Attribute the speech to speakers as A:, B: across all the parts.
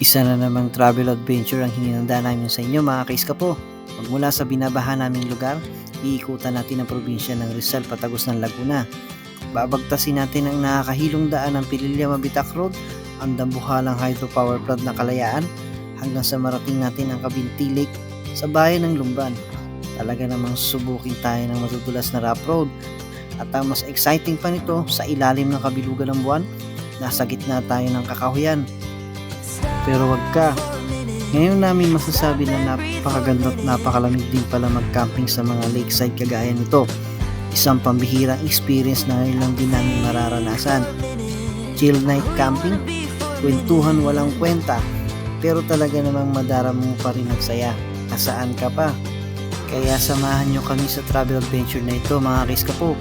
A: Isa na namang travel adventure ang hininanda namin sa inyo mga kaiskapo. Magmula sa binabaha naming lugar, iikutan natin ang probinsya ng Rizal patagos ng Laguna. Babagtasin natin ang nakakahilong daan ng Pililla Mabitak Road, ang dambuhalang hydropower plant na Kalayaan, hanggang sa marating natin ang Cabinti Lake sa bayan ng Lumban. Talaga namang susubukin tayo ng matutulas na rough road. At ang mas exciting pa nito, sa ilalim ng kabilugan ng buwan, nasa gitna tayo ng kakahuyan. Pero wag ka, ngayon namin masasabi na napakaganda at napakalamig din pala mag-camping sa mga lakeside kagaya nito. Isang pambihirang experience na ngayon lang din namin mararanasan. Chill night camping, kwentuhan walang kwenta, pero talaga namang madarama mo pa rin ang saya. Nasaan ka pa? Kaya samahan nyo kami sa travel adventure na ito mga kaiskapo.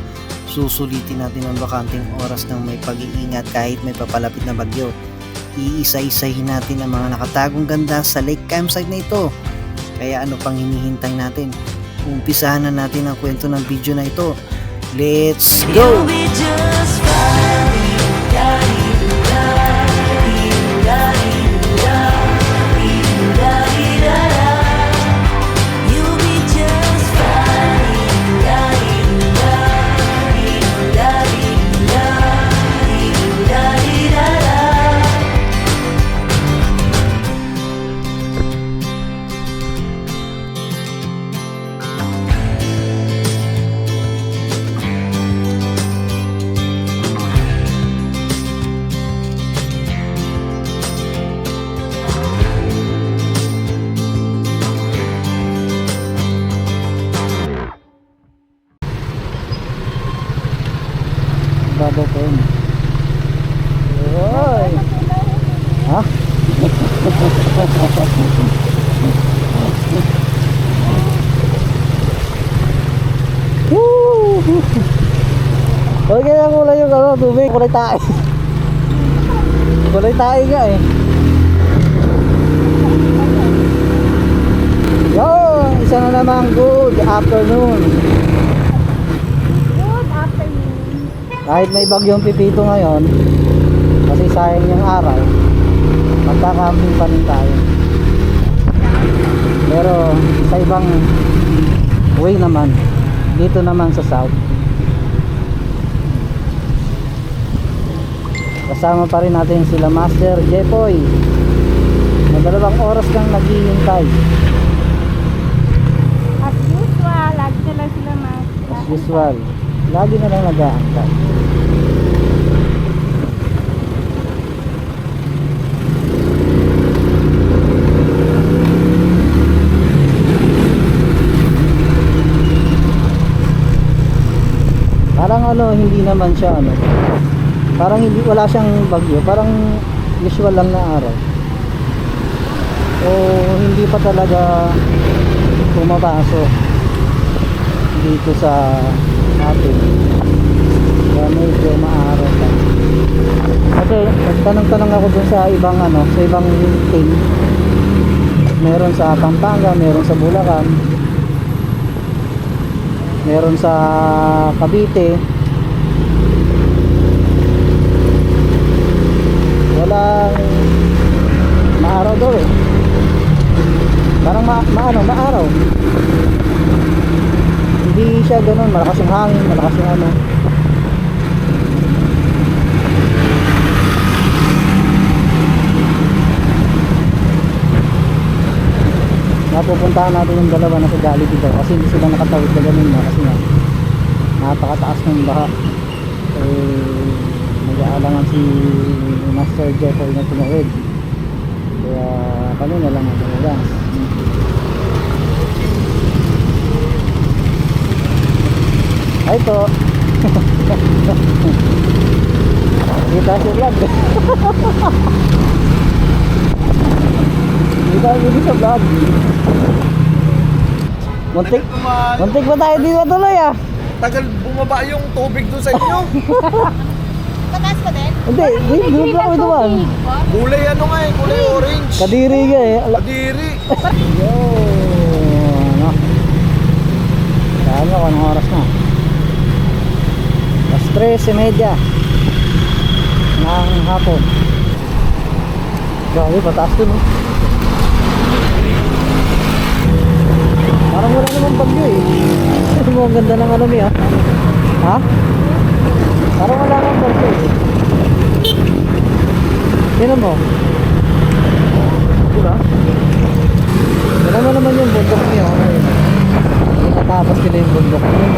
A: Susulitin natin ang bakanteng oras ng may pag-iingat kahit may papalapit na bagyo. Iisa-isahin natin ang mga nakatagong ganda sa lake campsite na ito. Kaya ano pang hinihintay natin? Umpisahan na natin ang kwento ng video na ito. Let's go! Babaw pa yun. Oy! Ha? Huwag kaya kulay yung tubig. Kulay tae. Kulay tae nga eh. Yo! Isa na namang good afternoon. Kahit may bagyong Pipito ngayon, kasi sayang yung araw, magkakamping pa rin tayo. Pero sa ibang way naman, dito naman sa south, kasama pa rin natin sila Master Jepoy. Dalawang oras kang naghihintay.
B: As usual, lagi na lang sila Master.
A: As usual, lagi na lang nag-aantay. Parang hindi naman siya parang hindi, wala siyang bagyo, parang usual lang na araw. O hindi pa talaga pumapasok dito sa atin. Kaya medyo maaraw pa. Kasi nagtanong-tanong ako dun sa ibang sa ibang team. Meron sa Pampanga, meron sa Bulacan, meron sa Cavite. Walang maaraw daw eh. Parang maaraw. Hindi siya ganun, malakas yung hangin, malakas yung napupuntahan natin yung dalawa na sa Jollibee daw kasi hindi sila nakatawid na ganun na kasi nga napakataas ng baha. Nag-aalangan si Master Jeffoy na tumawid, kaya kami na lang natulungan. Ay po. Kita si vlog. Kita sa vlog. Muntik pa tayo dito tuloy ah.
C: Tagal bumaba yung tubig doon sa inyo.
B: Mataas pa din?
A: Hindi, dito lang ito man.
C: Kulay kulay orange.
A: Kadiri nga eh.
C: Kadiri.
A: Yo. Dahil mo kung oras na. 13:30 ng hapon. Grabe, pataas dun, no? Parang wala namang bagyo eh. Mo, ang ganda ng ano niya. Ha? Parang wala namang bagyo eh. Tingnan mo. Diba? Wala naman yung bundok niya. Natapos nila yung bundok niya.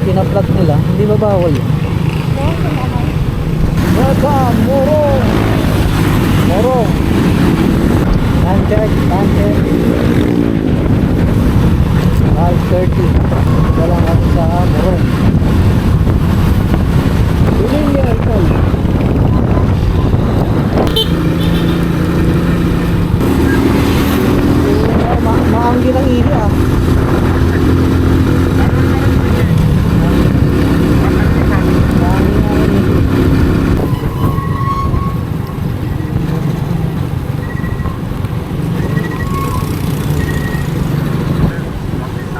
A: Pinaplat nila, hindi ba bawal yun? Welcome, Morong! Morong! Time check. 5:30. Wala kami sa Morong. Piling niya, ikaw. Maanggi ng ili ah.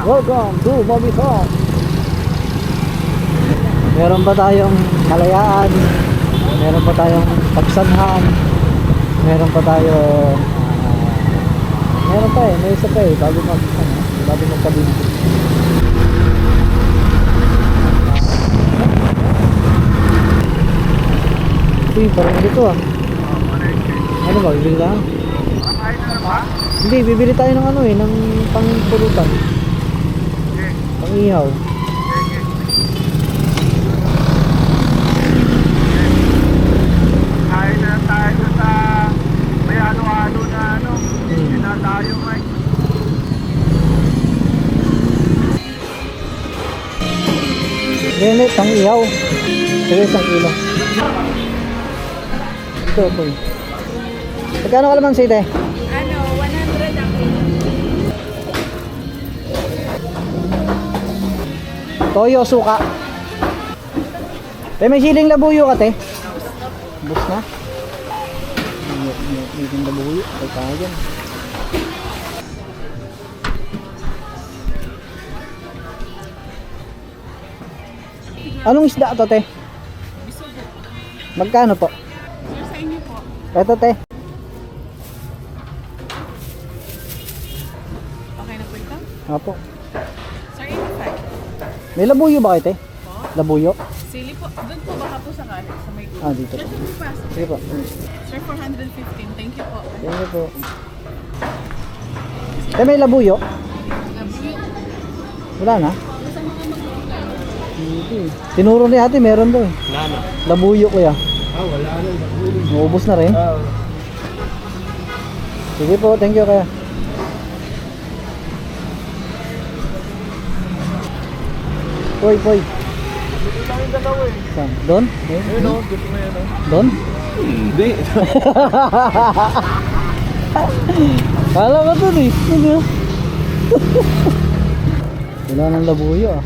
A: Welcome to Mommy Talk. Meron pa tayong kalayaan, meron pa tayong pagsanhan, meron pa tayong meron pa eh, may isa pa eh, bago magkabinti. Uy, parang dito ah. Ano ba, bibili tayo? Hindi, bibili tayo ng ano eh, ng pangpulutan. Pang-ihaw.
C: Kain na tayo sa may ano-ano na ano. Hindi na tayo, Mike.
A: Ganit, pang-ihaw. Sige, 1 kilo. Ito, ito. Magkano kalamansi, te?
B: Ano, 100 ang
A: Toyo, suka. Te, may siling labuyo ka, te? Bus na. May siling labuyo. Ay, kaya dyan. Anong isda to, te? Magkano po?
B: Sir, sa inyo po.
A: Ito, te.
B: Okay na po ito?
A: Apo.
B: Sir, 85.
A: May labuyo ba kayo, te? Labuyo?
B: Sili po. Doon po baka po sa kanan. Sa may
A: Ah, dito po.
B: Diyan po pasok.
A: Sige po.
B: Sir, 415. Thank you po.
A: Thank you po. Te, may labuyo?
B: Labuyo.
A: Wala na?
B: Sa mga magulang.
A: Hindi. Tinuro ni ate, meron daw eh.
C: Nana.
A: Labuyo kuya.
C: Wala na.
A: Naubos na rin. Sige po, thank you kaya. Poy, poy.
C: Dito lang yung dalawa eh.
A: Saan? Doon?
C: Ayun o, dito na yan o.
A: Doon?
C: Hindi.
A: Kala ko doon eh. Ano? Wala nang labuyo ah.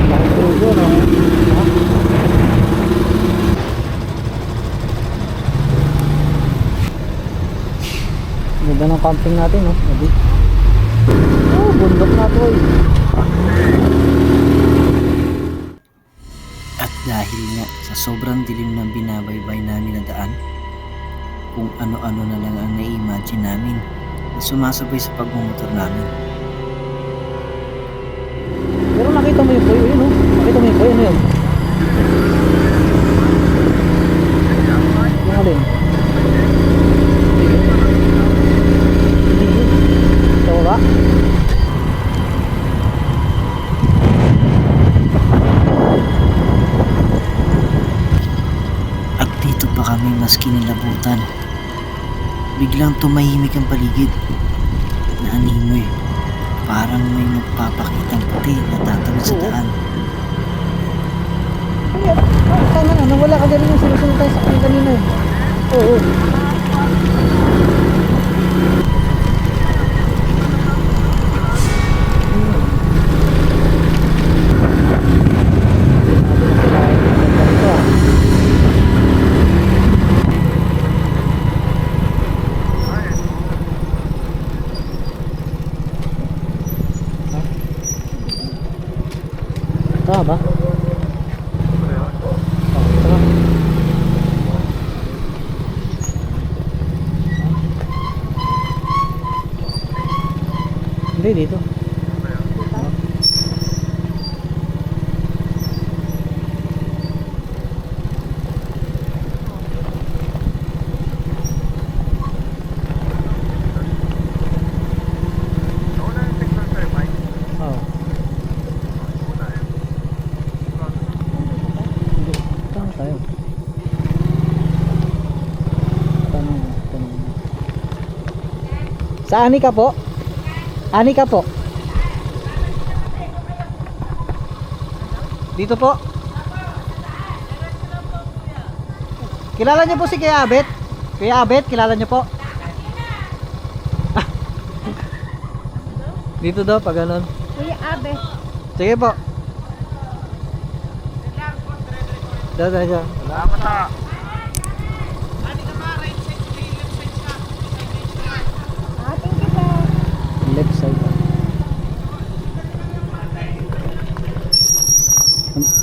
A: Labuyo no? Ganda ng camping natin no? Sabi. Oh, bundok na to eh. At dahil nga sa sobrang dilim ng binabaybay namin na daan, kung ano-ano na lang ang na-imagine namin na sumasabay sa pagmumotor namin. Pero nakita mo yung boy, yun oh. Nakita mo yung boy, ano yun? Yung alin? Ito ba? At dito pa kami mas kinilabutan. Biglang tumahimik ang paligid na animoy. Parang may magpapakitang puti na tatawid sa daan. Tama na, nawala ka din yung sinusunod tayo sa kanina eh. Oo. Tama ba?
C: Ayun.
A: Tama. Hindi, dito.
C: Nauna yung signal sa'yo, Mike.
A: Oo.
C: Una yun.
A: Hindi. Tama tayo. Tanong. Sa ani ka po? Ani ka po? Dito po? Kilala niyo po si Kuya Abet? Kuya Abet, kilala niyo po? Dito daw, pag ganun.
B: Kuya Abe.
A: Sige po. Diyan.
C: Salamat ha.
B: Thank you po.
A: Left side.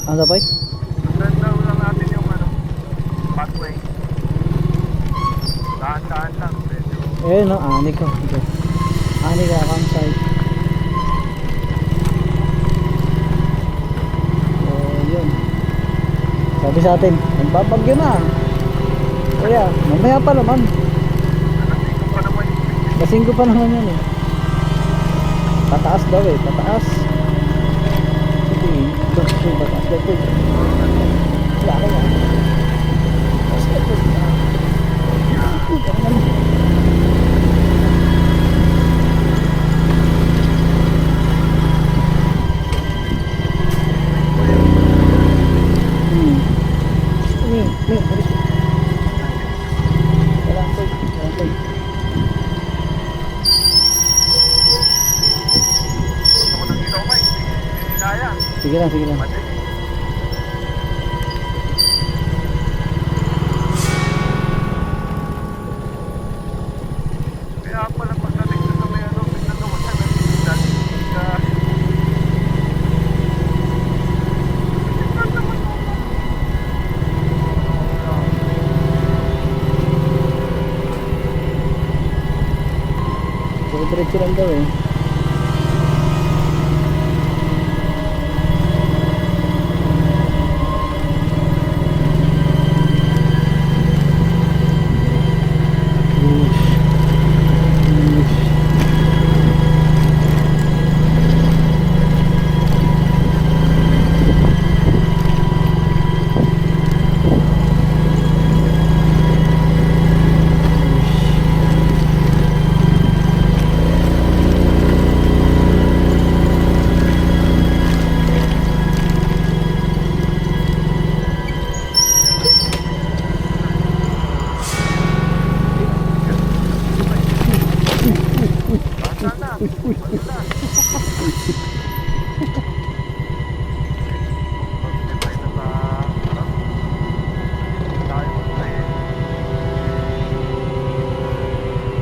A: Ano pa eh?
C: Sundan daw lang natin yung pathway. Dahan-dahan lang. Medyo
A: Eh no, ani ko. Ito. Ani ka campsite. Oh, yun. Sabi sa atin, nagbabagyo na. Kaya, mamaya pa naman.
C: nalasing ko pa naman yung
A: Kasing ko pa naman yun eh. Pataas daw eh, pataas. Sige, pataas daw po. Wala ka na. Pataas daw po.
C: gusto ko ng ilaw, Mike. Hindi kaya.
A: Sige lang.
C: Mati. Kaya pala pagdating ko sa may pinagawa na ng signal,
A: Diretso lang daw eh.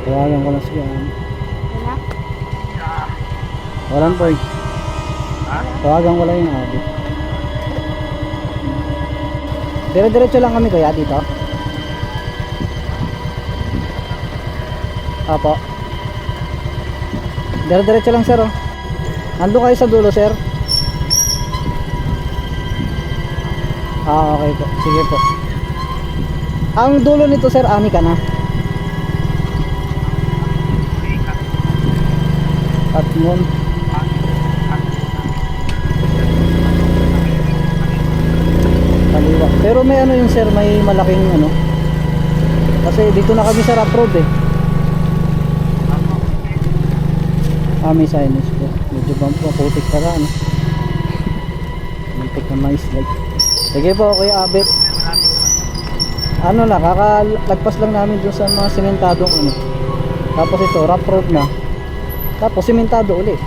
A: Tawagan ko lang siya.
B: Wala?
A: Walang po eh. Tawagan ko lang yung abi. Dire-diretso lang kami kuya dito. Apo. Dire-diretso lang sir oh. Nandun kayo sa dulo sir. Okay po. Sige po. Ang dulo nito sir, ani ka na. At nun. Kaliwa. Pero may ano yun sir, may malaking ano. Kasi dito na kami sa rough road eh. May signage po. Medyo putik pa ka ano. Muntik na mais like. Sige po Kuya Abet. Ano na, kakalagpas lang namin dun sa mga sementadong ano. Tapos ito, rough road na. Tapos sementado ulit.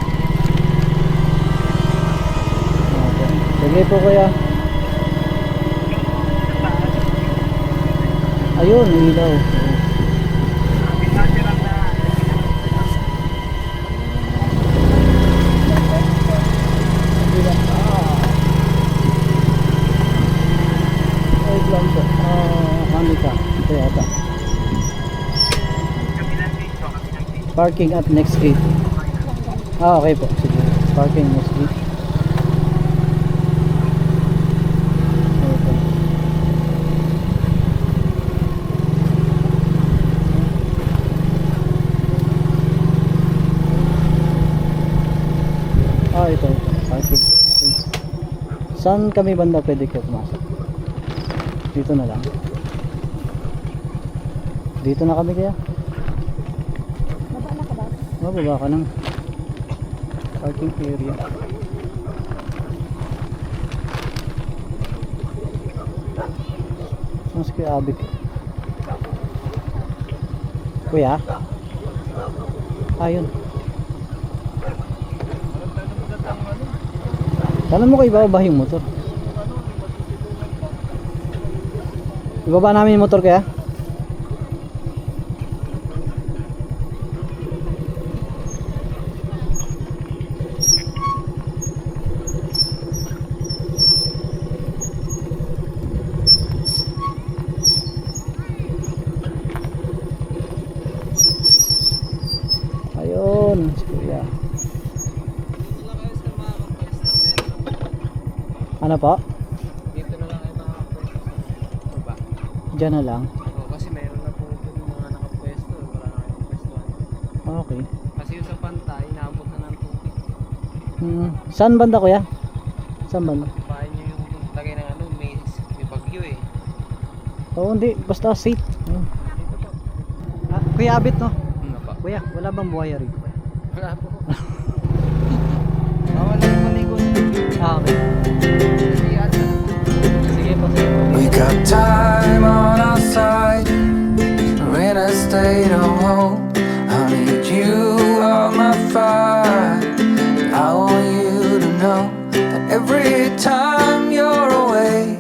A: Okay. Sige po Kuya. Ayun, ilaw. Parking at next gate. Ah, okay po. Sige. Parking next gate. Okay. Ah, ito. Parking. Okay. Saan kami banda pwede kayo pumasok? Dito na lang. Dito na kami kaya?
B: Baba na ka ba?
A: Mababa ka ng parking area. Mas kuya Abik. Kuya? Ayun. Tanong mo kay ibaba yung motor. Ibaba namin yung motor kaya? Ayun, si kuya. Ano po?
D: Dito na lang ay makakapwesto. Baba.
A: Diyan na lang.
D: Oo, kasi mayroon na po ito yung mga nakapwesto. Wala na kayong pwestuhan.
A: Okay.
D: Kasi yung sa pantay, inaabot na ng tubig.
A: Saan banda kuya? Saan banda?
D: Bahay nyo yung lagay ng ano, may bagyo eh.
A: Oo, hindi. Basta safe. Ayun.
D: Dito po.
A: Ah, kuya Abit no?
D: Ano pa?
A: Kuya, wala bang buhaya rito?
D: Wala po. Bawal lang maligo sa tubig.
A: Ah, okay.
D: Kasi ata. Sige po, sige po.
E: We got time on our side. When I stayed home, I need you on my fire. I want you to know that every time you're away,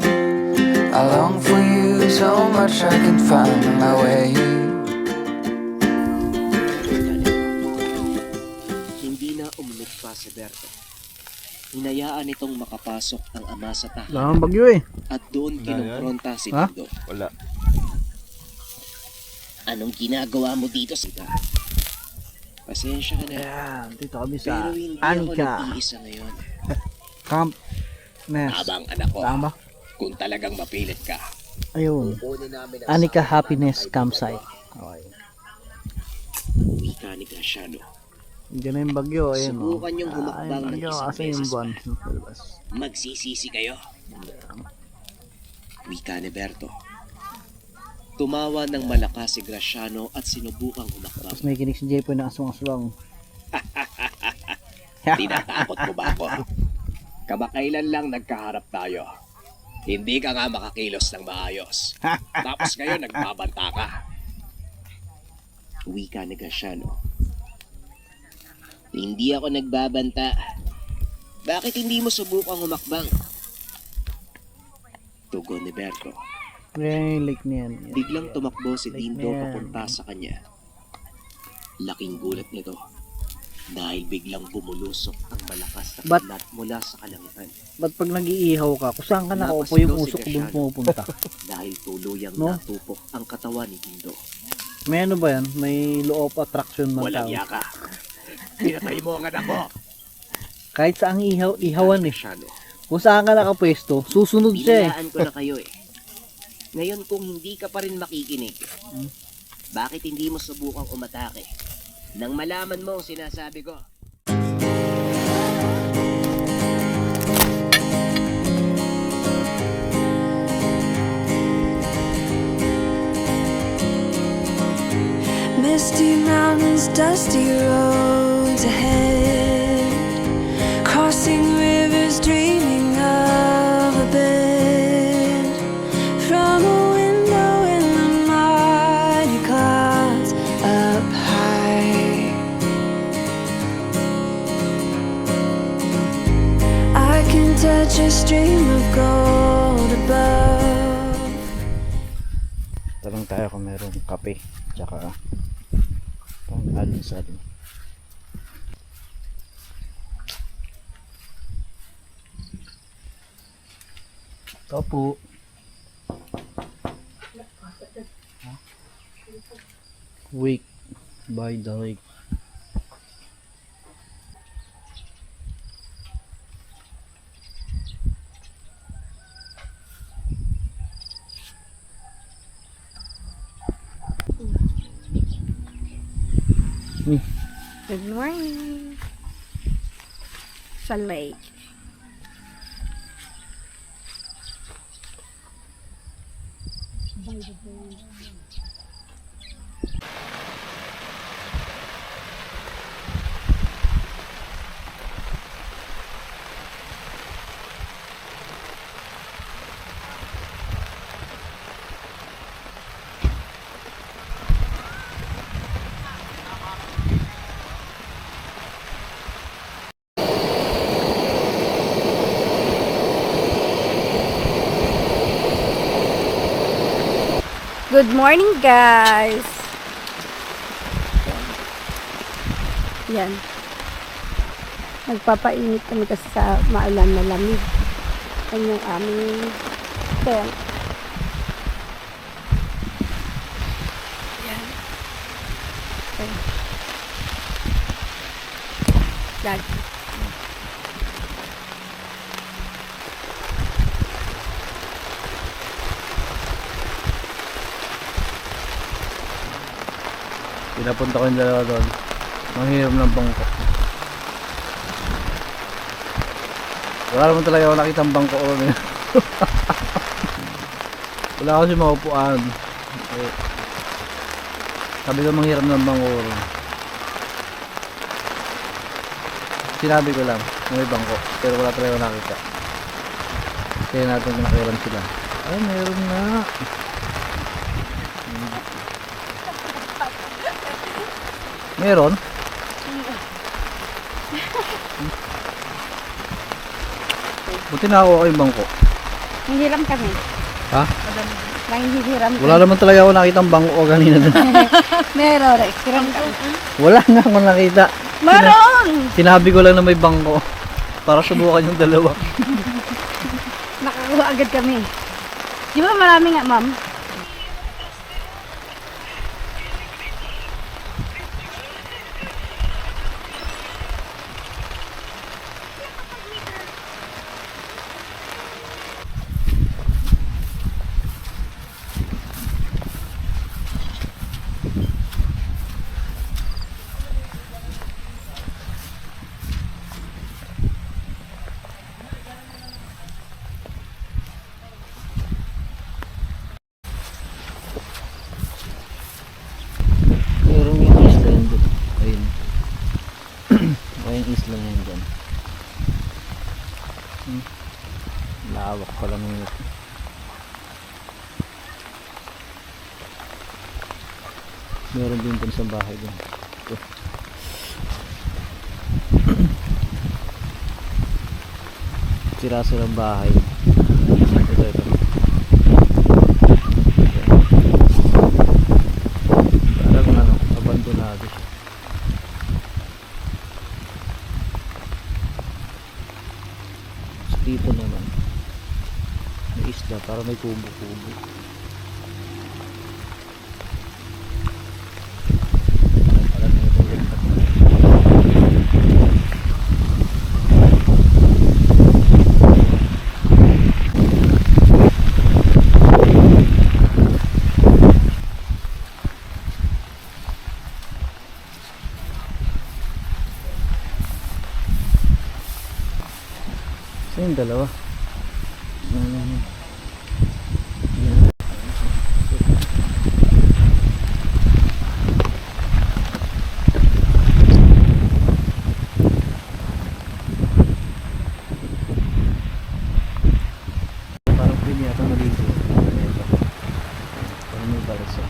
E: I long for you so much I can find my way.
F: Hindi na umunod pa si Berto. Hinayaan nitong makapasok ang ama sa tahanan
A: Wala bagyo eh.
F: at doon kinumpronta si
A: Ha?
F: Dindo.
C: Wala.
F: Anong ginagawa mo dito, Sita? Pasensya ka na.
A: Ayan, dito kami
F: Pero hindi ako nag-iisa ngayon.
A: Camp Nest.
F: Habang anak ko,
A: Tama?
F: kung talagang mapilit ka,
A: Ayun.
F: kunin namin ang
A: Anika
F: sakit
A: Happiness
F: at
A: Campsite.
F: Dindo.
A: Okay.
F: Uwi ka ni Graciano.
A: Diyan na yung bagyo. Ayun.
F: Subukan yung humakbang ng isang beses pa.
A: Palabas.
F: Magsisisi kayo. Uwi ka ni Berto. Tumawa ng malakas si Graciano at sinubukang humakbang.
A: Tapos may kinig si Jepoy na aswang-aswang.
F: Tinatakot mo ba ako? Kamakailan lang nagkaharap tayo. Hindi ka nga makakilos ng maayos. Tapos ngayon nagbabanta ka. Uwi ka ni Graciano. Hindi ako nagbabanta. Bakit hindi mo subukang humakbang? Tugon ni Berto.
A: Yung lake niyan.
F: Biglang tumakbo si Dindo
A: Man.
F: papunta sa kanya. Laking gulat nito dahil biglang bumulusok ang malakas na
A: But-
F: kilat mula sa kalangitan
A: Ba't pag nag-iihaw ka, kung saan ka nakaupo
F: Napasigaw
A: yung
F: si
A: usok ko doon
F: Graciano.
A: pumupunta?
F: dahil tuluyang
A: No?
F: natupok ang katawan ni Dindo.
A: May ano ba yan? May law of attraction man
F: Walang
A: tao.
F: yaka. Pinatay mo ang anak ko.
A: Kahit saan ihawan eh.
F: Graciano,
A: Kung saan ka nakapwesto, susunod siya eh.
F: binalaan ko na kayo eh. Ngayon kung hindi ka pa rin makikinig, bakit hindi mo subukang umatake? Nang malaman mo ang sinasabi ko.
G: Misty mountains, dusty roads ahead, crossing rivers, dreaming of a bed from a window in the mighty clouds up high. I can touch a stream of gold above.
A: Tanong tayo kung merong kape tsaka pang almusal. Ito po. Wake by the lake.
B: Good morning. Sa lake. Good morning, guys. Yan. Nagpapainit kami kasi sa maulan na lamig. Yan yung aming tent. Yan. Okay. Yan.
D: Pinapunta ko yung dalawa doon. Manghiram ng bangko. Wala naman talaga ako nakitang bangko ko na. Wala kasi maupuan. Eh, sabi ko manghiram ng bangko ko. Sinabi ko lang na may bangko. Pero wala talaga ako nakita. Kaya natin kung nakiram sila. Ay, meron na. Meron? Buti nakakuha ko yung bangko.
B: Nanghiram kami.
D: Ha?
B: Nanghiram kami.
D: Wala naman talaga ako nakita ang bangko ko kanina dun.
B: Meron. Hiram kami.
D: Wala nga ako nakita.
B: Meron!
D: Sinabi ko lang na may bangko. Para subukan yung dalawa.
B: Nakakuha agad kami. Di ba marami nga, ma'am?
D: Meron yung isla yun dun. Ayun. Ayun isla na yun dun. Lawak pala ng ito. Meron din dun sa bahay dun. Ito. Sira ng bahay. Ito, ito. Parang ano, abandonado siya. Tapos dito naman may isla, para may kubo-kubo. Alam mo ito yung yung dalawa. Parang pwede yata maligo. Parang may balasa.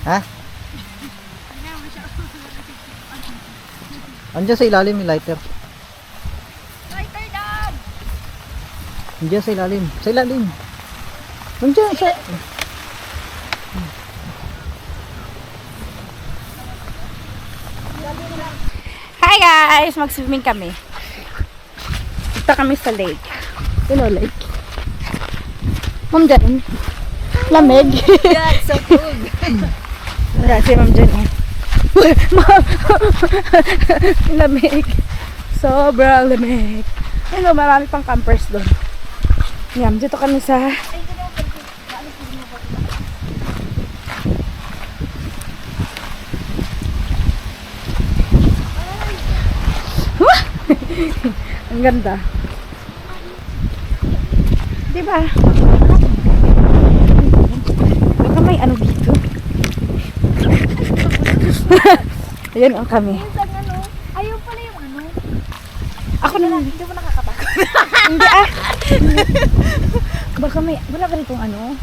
D: Ha? Andiyan sa ilalim yung lighter.
B: Lighter, Dad!
D: Andiyan sa ilalim. Sa ilalim. Andiyan sa...
B: Hi guys! Mag-swimming kami. Punta kami sa lake. Hello, lake. Ma'am Jan. Lamig.
G: Yeah, it's so cool.
B: Wala si Ma'am Jan. Ma'am! Lamig. Sobrang lamig. Ayun, marami pang campers doon. Yan, dito kami sa... Ang ganda. Diba? Baka may ano dito. Ayan ang kami.
H: Ayaw pala yung ano.
B: Ako na lang.
H: Hindi mo nakakatakot.
B: Hindi ah. Baka may, wala ka ritong ano.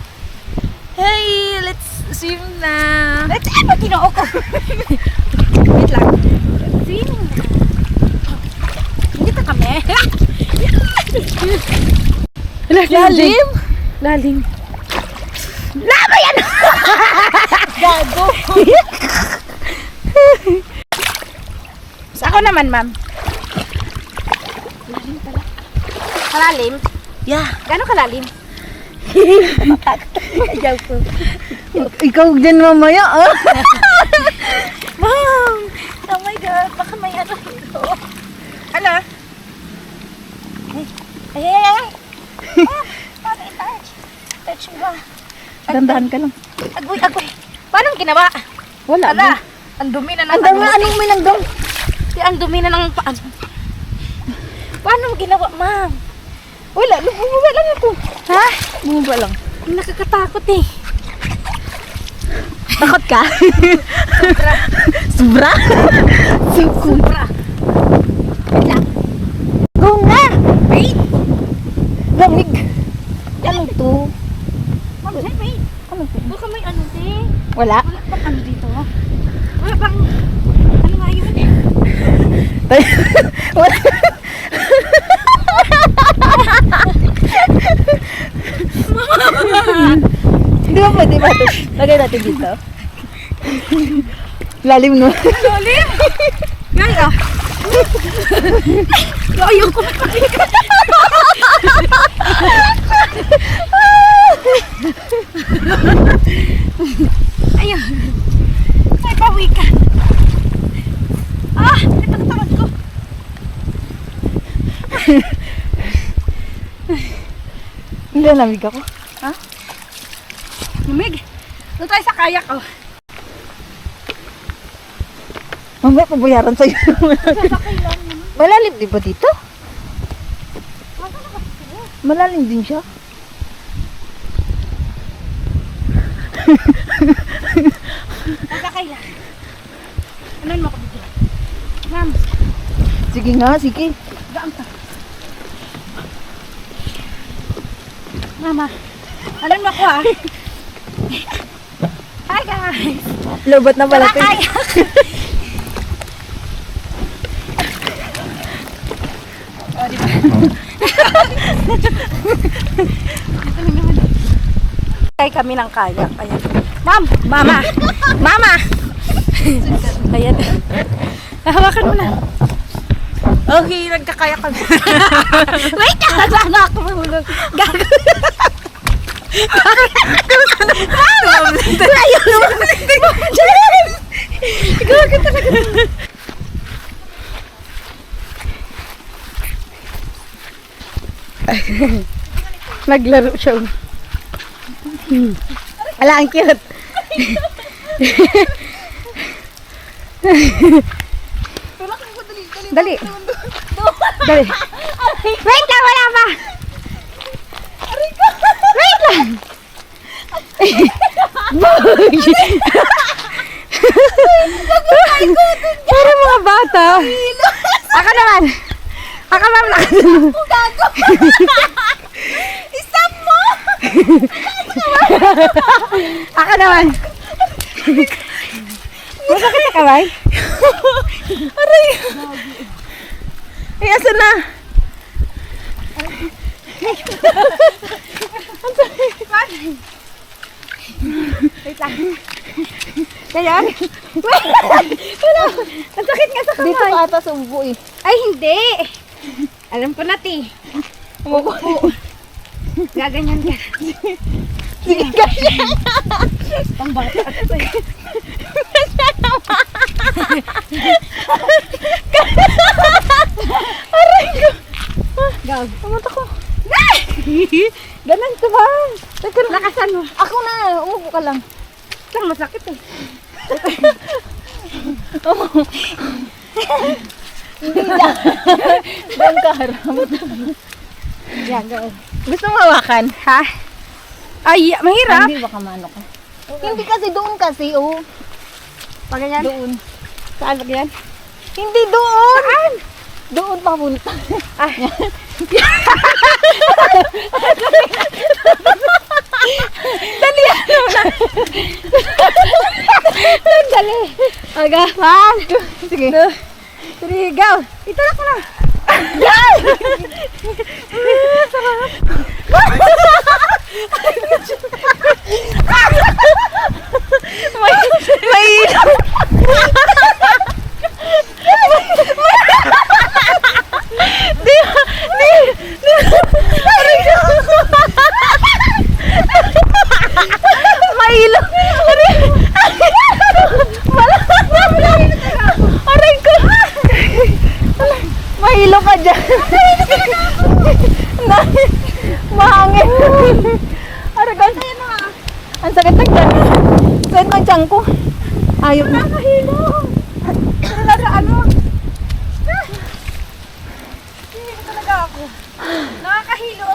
H: Hey, let's swim na.
B: Let's ano, ginoo ko. Wait lang.
H: Swim na.
B: Dito kami.
H: Lalim?
B: Lalim.
H: Gago.
B: Sa ako naman, ma'am. Kalalim?
H: Yeah.
B: Gano'ng kalalim?
H: Ikaw dyan mamaya, ah. Mom! Oh my God, baka may ano dito.
B: Ano?
H: Ay, ay, ay. Ah, paano i-touch? Touch mo ba?
B: Dandahan ka lang.
H: Agoy, agoy. Paano ginawa?
B: Wala.
H: Ala, ang dumi na ng
B: Ang dami, anong may langgam?
H: Ang dumi na ng paan. Paano mo ginawa, ma'am?
B: Wala, bumaba lang ako.
H: Ha?
B: Bumaba lang.
H: Nakakatakot eh.
B: Takot ka?
H: Sobra? Sobra.
B: Go na!
H: Wait!
B: Lamig. Ano to?
H: Ma'am, wait.
B: Ano to?
H: Baka may ano din.
B: Wala?
H: Wala bang ano dito? Wala bang... Ano nga yun?
B: Wala. Hindi ba pwede ba ito? Lagay natin dito. Lalim no?
H: Lalim! Ngay ah! Ayaw ko Ayun. Ay, pawikan. Ah! Nagtagtagad ko.
B: Hindi, lamig ako.
H: Lumig. Doon tayo sa kayak oh.
B: Mamaya pabayaran sa'yo.
H: Sasakay lang naman.
B: Malalim di ba dito? Malalim din siya.
H: Sasakay lang. Anan mo ako dito? Ma'am,
B: Sige nga, sige.
H: gaan ka. Mama, anan mo ako ah. Hi guys!
B: Lobat na pala
H: Wala
B: ito.
H: kayak! Oh, di ba?
B: Kaya kami ng kayak. Ayan.
H: Ma'am! Mama! Mama! Ayan. Hawakan mo na. Okay, nagkakaya kami. Wait! Sana ako mahulog. Gago. Mama! Ayaw naman. Gago talaga.
B: Naglaro siya. Ala, ang cute. Dali. Dali. Wait lang, wala pa. Wait lang. Para mga bata. Ako naman. Ako naman.
H: Isang mo!
B: Ako naman. Masakit na kamay?
H: Aray!
B: Ay, asan na?
H: Wait lang.
B: Ganyan? Wala. Ang sakit nga sa kamay. Dito ata sa ubo eh.
H: Ay, hindi! Alam ko na, ti. Umupo. Gaganyan ka.
B: Sige, ganyan.
H: Pambata.
B: Gag. Pumunta ko.
H: Ganun to ba? Lakasan mo. Ako na, umupo ka lang. Lang masakit eh. Doon ka harap. Yan, gawin. Gusto mo hawakan? Ha? Ay, mahirap. Hindi baka mano ka. Hindi kasi doon kasi, oh. Pag ganyan? Doon. Saan ba yan? Hindi doon! Saan? Doon papunta. Ah. Dali ano na. Dali. Aga. 1, sige. 3, go. Itulak mo na. Yan! May ilaw. Mahilo. Aray ko. Mahilo ka dyan. Mahangin. Aray ko. Ang sakit ng dyan. Sakit ng dyan ko. Ayaw na. Nakahilo. Ano? Hindi talaga ako. Nakakahilo.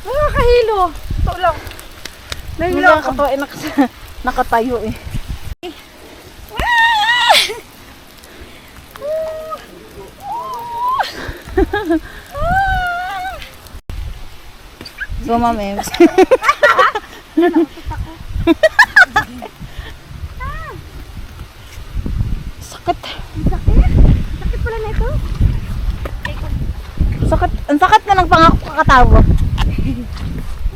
H: Nakakahilo. Ito lang. Nahilo ako. Nakatayo eh. So, ma'am, sakit. Sakit pala na ito. Sakit. Ang sakit na ng pangakatawa.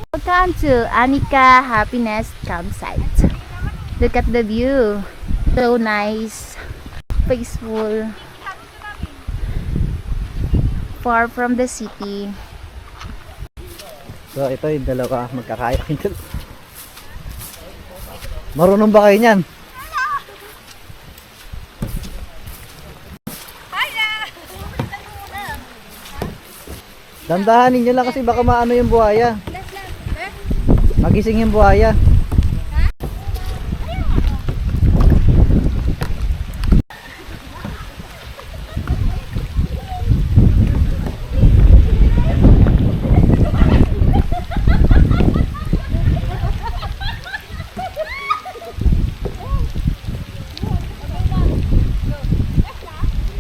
H: Welcome to Anika Happiness Campsite. Look at the view. So nice. Peaceful. Far from the city.
D: So ito yung dalawa magkakaya kayo. Marunong ba kayo niyan? Dandahanin nyo lang kasi baka maano yung buhaya. Magising yung buhaya.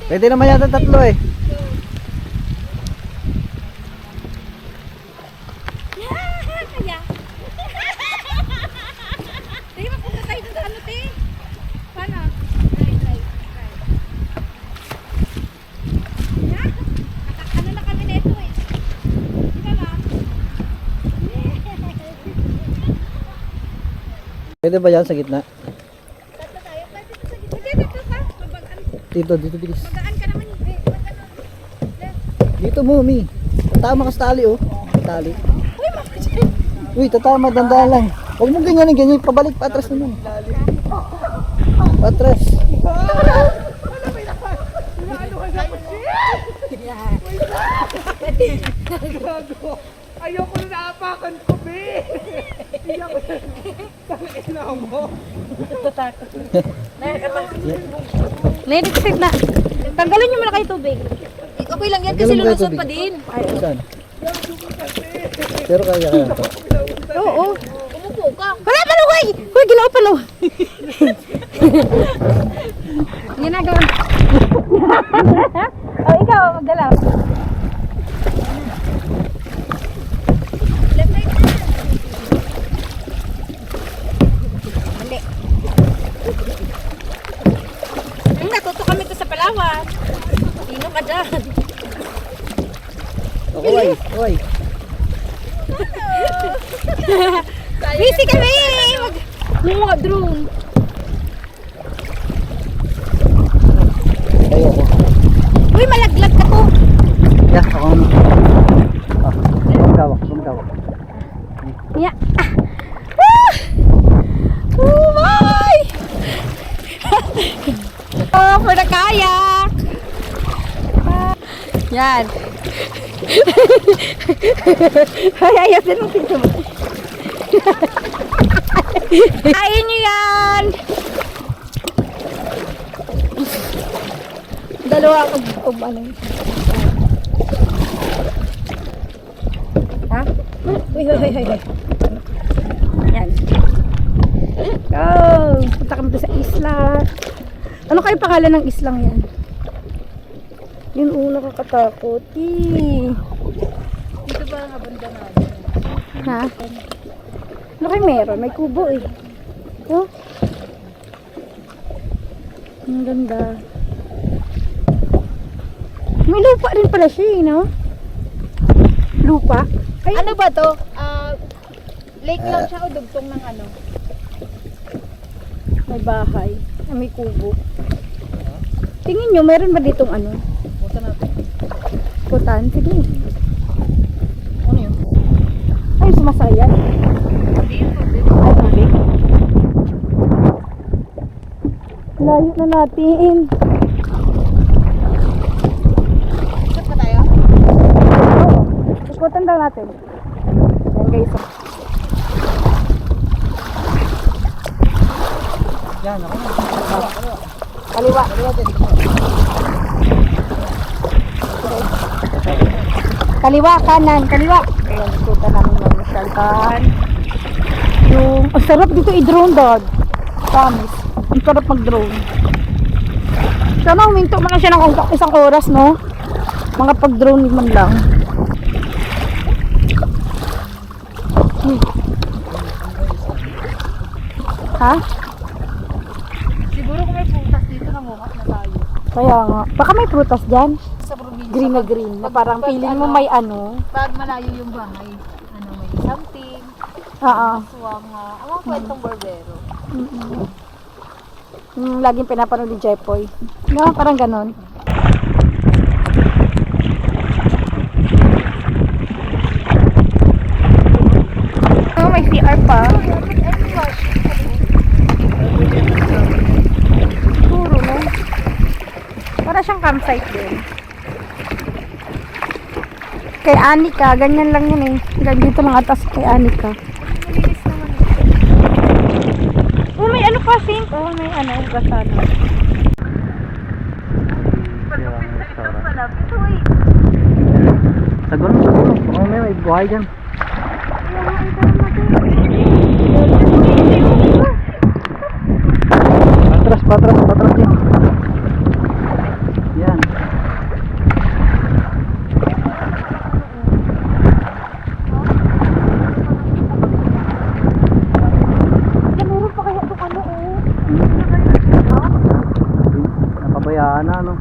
D: Pwede naman yata tatlo eh. Pwede ba yan sa gitna? Dito, bilis. Dito mo, Mi. Tama ka sa tali, oh. Tali. Uy, tatama, dandahan lang. Huwag mong ganyan, pabalik, patras naman. Patras.
C: Ayoko na naapakan ko, be! Iyak ko na mo.
H: Nainiksit na. Tanggalin niyo muna kayo tubig. Okay lang yan kasi lulusot pa din.
D: Saan? Pero kaya to.
H: Oo. Umupo ka. Wala pa Hoy! Hoy, ginawa pa Ginagawa. Oh, ikaw, magdalaw. Mali. Natuto kami to sa Palawan. Sino ka dyan?
D: Oy.
H: Busy kami! Mga drone.
D: Ayoko.
H: Uy, malaglag ka po.
D: Yeah, ako. Gumagawak.
H: Yeah. Oh my! Oh, for the kayak! Yan. Ay, ayos din ang pinto mo. Kain nyo yan! Dalawa ang ano. Ha? Uy. Yan. Go! Punta kami doon sa isla. Ano kayo pangalan ng islang yan? Yun nakakatakot. Dito ba ang abanda natin? Ha? Ano kayo meron? May kubo eh. Oh. Ang ganda. May lupa rin pala siya eh, no? Lupa? Ay,
B: Ano ba to? Lake lang siya o dugtong ng ano?
H: may bahay. May kubo. Tingin nyo, meron ba ditong ano?
D: Punta natin.
H: Putan? Sige.
D: Ano yun?
H: Ay, sumasayan. Ay, tubig. Layo na natin.
B: Saan pa tayo?
H: Oo. Ikutan daw natin. Ayan guys.
D: Yan, ako na.
H: Kaliwa. Kaliwa, kanan, kaliwa. Ayan, ikutan namin ng Shaltan. Ang sarap dito i-drone, dad. Promise. Ang sarap mag-drone. Sana huminto man lang siya ng isang oras, no? Mga pag-drone man lang. Ha?
B: Siguro kung may putas dito, nangungat na tayo.
H: Kaya nga. Baka may prutas dyan.
B: Sa probinsya.
H: Green na green. Na parang feeling mo may ano.
B: Pag malayo yung bahay, may something,
H: Oo.
B: swang, ang mga kwentong barbero.
H: Yung laging pinapanood ni Jepoy. No, parang ganon. Oh, may CR pa. Siguro, no? Para siyang campsite din. Kay Anika, ganyan lang yun eh. Hanggang dito lang atas kay Anika. Oh, may ano pa, Sink? Oh, may ano, gasano.
D: Sagol mo. Baka may buhay dyan. Patras din. Yan.
H: Meron pa kaya itong ano eh.
D: Napabayaan na, no?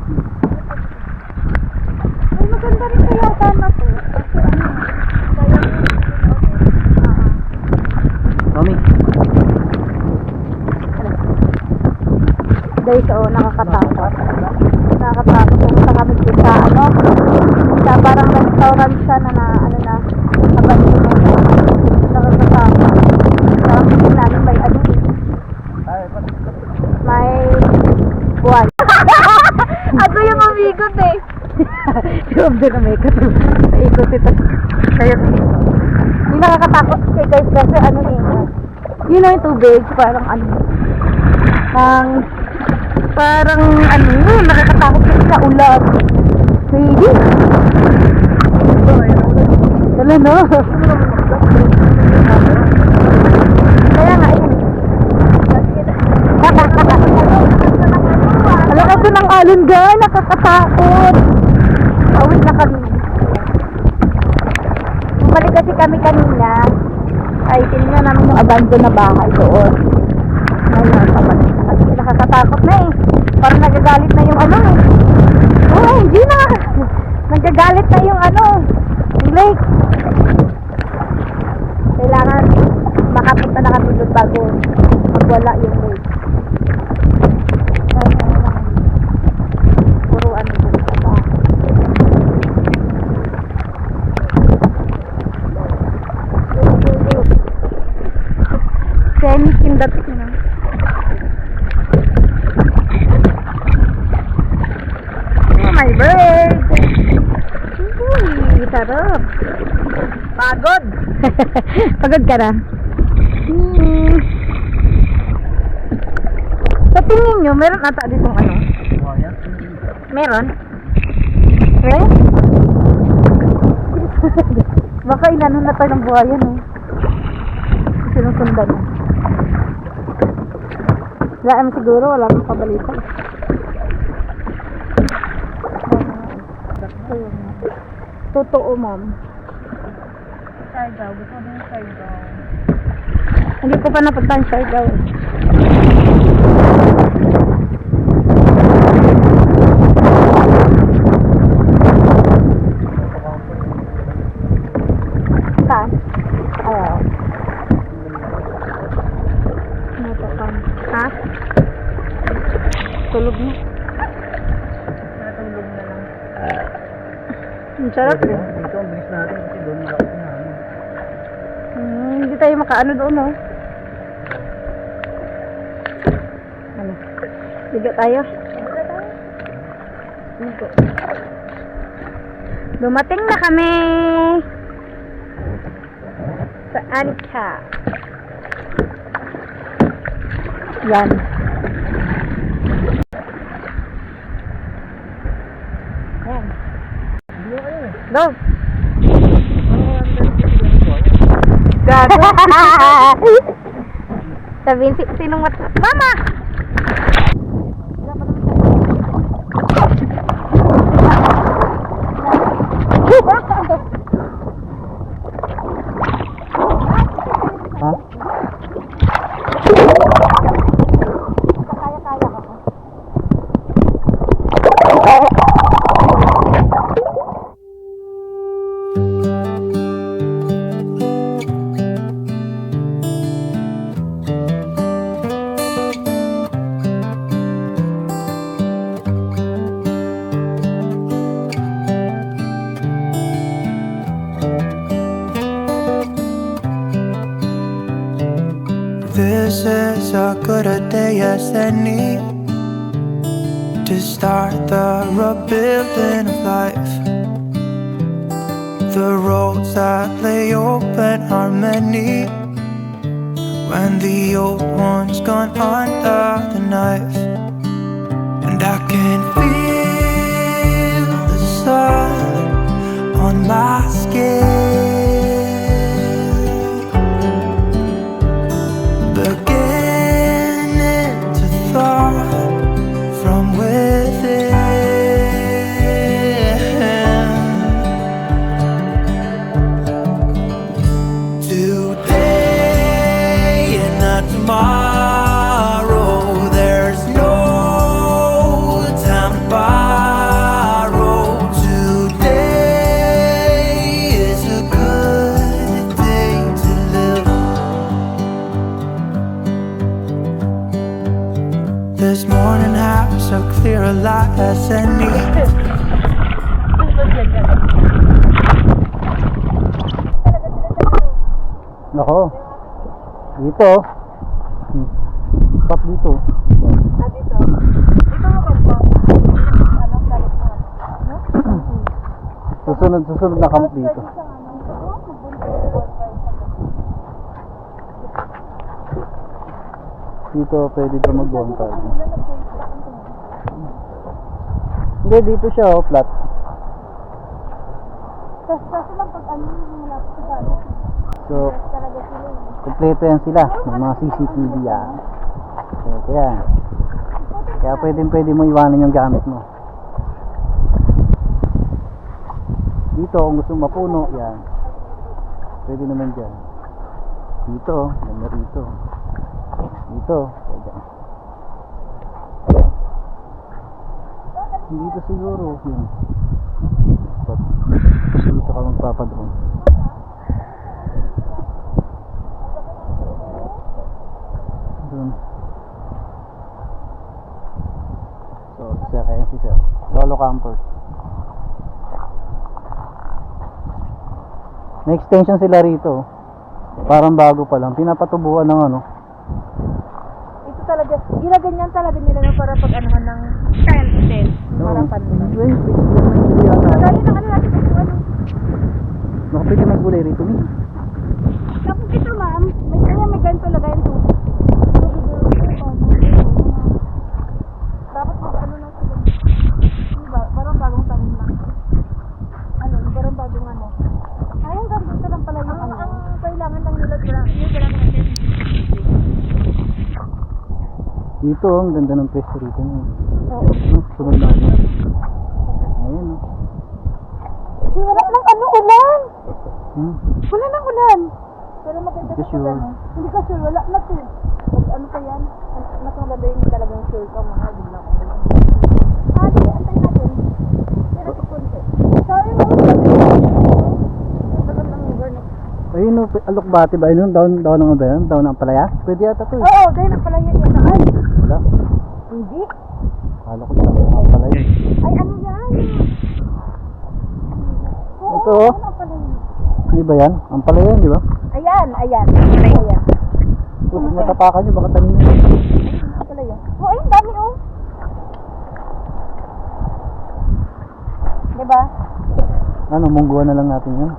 H: Ay, maganda rin kaya sana to.
D: Mami.
H: Guys, oh, nakakatakot. Nakakatakot. Pumunta kami dito sa ano. Sa parang restaurant siya na ano na. Abandon na siya. Nakakatakot. Parang tingin namin may ano eh. May buwan. Ato yung umikot eh. Yung doon umikot. Ikot ito. Kaya yung nakakatakot kay guys kasi ano eh. Yun na yung tubig. Parang ano. Parang ano, nakakatakot kasi sa ulan. Baby. Dala no. Kaya nga yun. Alam ko ng alon ga, nakakatakot. Awit na kami. Bumalik kasi kami kanina. Ay, tinignan namin yung abandon na bahay doon. Ayun, pabalik. Nakakatakot na eh. Parang nagagalit na yung ano eh. Oh, hindi na. Nagagalit na yung ano. Yung lake. Kailangan makapunta na kami doon bago magwala yung lake. Ay, ano lang. Puro ano doon sa bahay. Semi kindat na. sarap. Pagod. Pagod ka na? Sa tingin nyo, meron ata ditong ano? Meron? Eh? Baka inanon na tayo ng buhayan, oh. Sinusundan mo. Wala siguro, wala akong pabalita. Totoo, ma'am. Siargao. Gusto mo yung Siargao. Hindi ko pa napunta ang Siargao. Saan? Ayaw. Natakan. Ha? Tulog na. Natulog na lang. Ang sarap eh.
D: Dito ang bilis natin kasi doon malaki na ano.
H: Hindi tayo makaano doon, oh. Ano? Liga tayo. Liga. Dumating na kami. Saan ka? Yan. Yan. Go. Gago. Sabihin sinong Mama!
D: Ha?
H: Kaya-kaya ka.
E: This is as good a day as any to start the rebuilding of life. The roads that lay open are many when the old one's gone under the knife. And I can feel the sun on my skin, beginning to thaw from within. Today and not tomorrow, there's no time to borrow. Today is a good day to live. This morning has a clearer light as any.
D: Nako. Dito. Stop dito. Susunod na camp dito. Dito pwede ka mag-bonfire. Hindi, dito siya oh, flat.
H: Kaso lang pag ano yung malapit sa gano'n.
D: So,
H: Talaga sila eh.
D: kompleto yan sila. May mga CCTV yan. So, yan. Kaya pwede mo iwanan yung gamit mo. Dito, kung gusto mapuno, yan. Pwede naman dyan. Dito, ganda rito. Dito, pwede. Dito siguro, yun. Dito ka magpapadroon. Doon. So, siya kaya si sir. Solo campers. May extension sila rito. Parang bago pa lang. Pinapatubuhan ng ano.
H: Ito talaga, ginaganyan talaga nila na para pag anuhan ng tent. Harapan nila.
D: Wait.
H: Kagaya ng ano natin kung ano.
D: Dito, ang ganda ng pwesto rito.
B: Oo.
D: Sunod na ano. Ayan, oh.
B: Wala nang ulan.
D: Hmm.
B: Wala nang ulan. Pero maganda
D: Hindi ka sure.
B: Hindi ka sure, wala na to. Ano pa yan? Mas maganda yung talagang sure ka, mga biglang ulan. Sige, antay natin. Pero si Kunti. Sorry, mga tagal ng lugar na.
D: Ayun, no, alokbati ba? Ayun, daon ng ba yan? Daon ng palaya? Pwede yata to eh.
B: Oo, dahil ang palaya yan. Ay,
D: Wala.
B: hindi.
D: Kala ko daon ng palaya.
B: Ay, ano yan? Oo,
D: Ito, oh.
B: ano ang palaya?
D: Hindi ba yan? Ang palaya yan, di ba?
B: Ayan, ayan. Palaya.
D: Kung matapakan nyo, baka tanin nyo.
B: Ang palaya. Oo, ayun, dami oh. Diba?
D: Ano, mungguan na lang natin yan.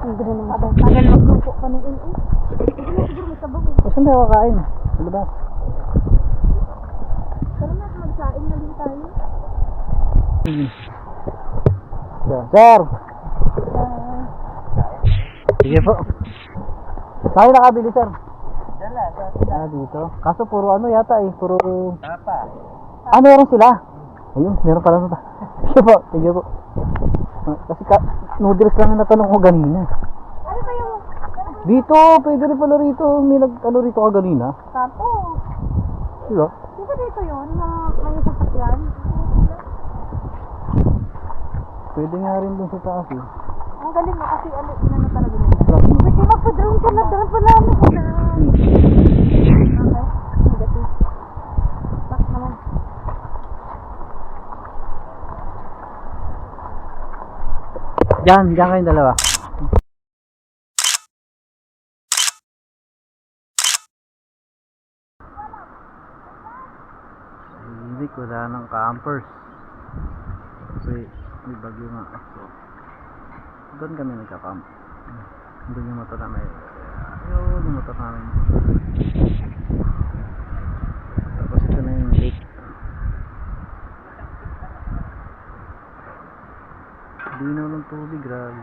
B: Ang ganda naman. Tagal maglupo ka ng ino. Siguro may sabog eh.
D: Kasi hindi ako kain. Sa labas.
B: Pero na, magsaing na din tayo.
D: Sir! Sige po. Saan nakabili, sir? Dito. Kaso puro ano yata eh. Puro... Ah, meron sila. Ayun, meron pala nito. Sige po, sige po. Kasi noodles lang yung natanong ko ganina.
B: Ano kayo?
D: Dito, pwede rin pala rito. May ano rito ka ganina.
B: Tapo.
D: Diba?
B: Di ba dito yun? May sasakyan?
D: Pwede nga rin dun sa taas eh.
B: Ang galing mo kasi ano talaga nila. Pwede magpa-drone ka na doon pala mo. Okay. Negative. Back naman.
D: Diyan kayong dalawa. Hindi, wala ng campers. Kasi may bagyo nga. So, doon kami nagka-camp. Doon yung motor namin. Yun, yung motor namin. Tapos ito na yung lake. Linaw ng tubig, grabe.